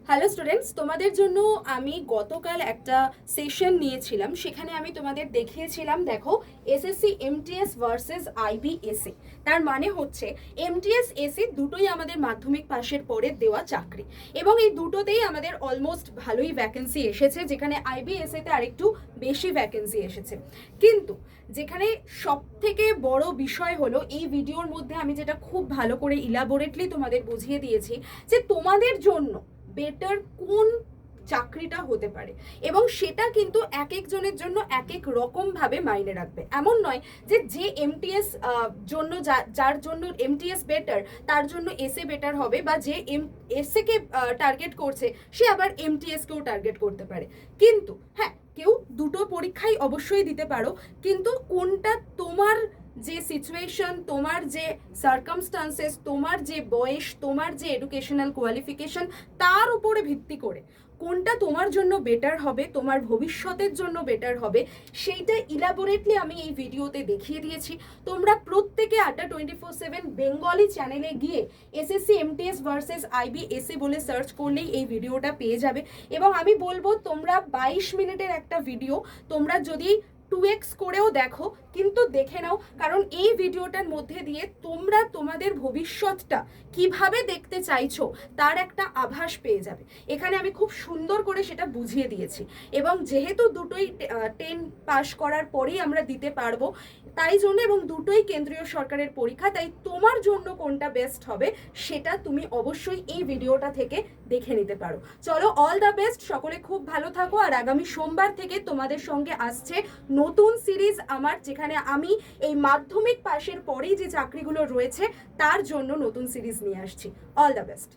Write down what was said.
Hello students, তোমাদের জন্য আমি গতকাল একটা সেশন নিয়েছিলাম। সেখানে আমি তোমাদের দেখিয়েছিলাম, দেখো, এসএসসি এমটিএস ভার্সেস আইবিএসএ। তার মানে হচ্ছে এমটিএস এসি দুটোই আমাদের মাধ্যমিক পাশের পরে দেওয়া চাকরি, এবং এই দুটোতেই আমাদের অলমোস্ট ভালোই ভ্যাকেন্সি এসেছে, যেখানে আইবিএসএতে আরেকটু বেশি ভ্যাকেন্সি এসেছে। কিন্তু যেখানে সব থেকে বড় বিষয় হলো, এই ভিডিওর মধ্যে আমি যেটা খুব ভালো করে ইলাবোরেটলি তোমাদের বুঝিয়ে দিয়েছি যে তোমাদের জন্য বেটার কোন চাকরিটা হতে পারে, এবং সেটা কিন্তু এক একজনের জন্য এক এক রকম ভাবে মাইনে রাখবে। এমন নয় যে এমটিএস জন্য যার জন্য এমটিএস বেটার তার জন্য এসএ বেটার হবে, বা যে এসএ কে টার্গেট করছে সে আবার এমটিএস কেও টার্গেট করতে পারে। কিন্তু হ্যাঁ, কেউ দুটো পরীক্ষাই অবশ্যই দিতে পারো, কিন্তু কোনটা তোমার যে সিচুয়েশন, তোমার যে সার্কামস্টান্সেস, তোমার যে বয়স, তোমার যে এডুকেশনাল কোয়ালিফিকেশন, তার উপরে ভিত্তি করে কোনটা তোমার জন্য বেটার হবে, তোমার ভবিষ্যতের জন্য বেটার হবে, সেইটা ইলাবোরেটলি আমি এই ভিডিওতে দেখিয়ে দিয়েছি। তোমরা প্রত্যেকে Adda24/7 বেঙ্গলি চ্যানেলে গিয়ে এসএসসি এমটিএস ভার্সেস আইবিএসএ বলে সার্চ করলেই এই ভিডিওটা পেয়ে যাবে। এবং আমি বলবো, তোমরা 22 মিনিটের একটা ভিডিও তোমরা যদি 2x করেও দেখো, কিন্তু দেখে নাও, কারণ এই ভিডিওটার মধ্যে দিয়ে তোমরা তোমাদের ভবিষ্যৎটা কিভাবে দেখতে চাইছো তার একটা আভাস পেয়ে যাবে। এখানে আমি খুব সুন্দর করে সেটা বুঝিয়ে দিয়েছি, এবং যেহেতু দুটোই 10 পাস করার পরেই আমরা দিতে পারবো, তাই জন্য, এবং দুটোই কেন্দ্রীয় সরকারের পরীক্ষা, তাই তোমার জন্য কোনটা বেস্ট হবে সেটা তুমি অবশ্যই এই ভিডিওটা থেকে দেখে নিতে পারো। চলো, অল দ্য বেস্ট, সকলে খুব ভালো থাকো। আর আগামী সোমবার থেকে তোমাদের সঙ্গে আসছে নতুন সিরিজ আমার, যেখানে আমি এই মাধ্যমিক পাশের পরেই যে চাকরিগুলো রয়েছে তার জন্য নতুন সিরিজ নিয়ে আসছি। All the best.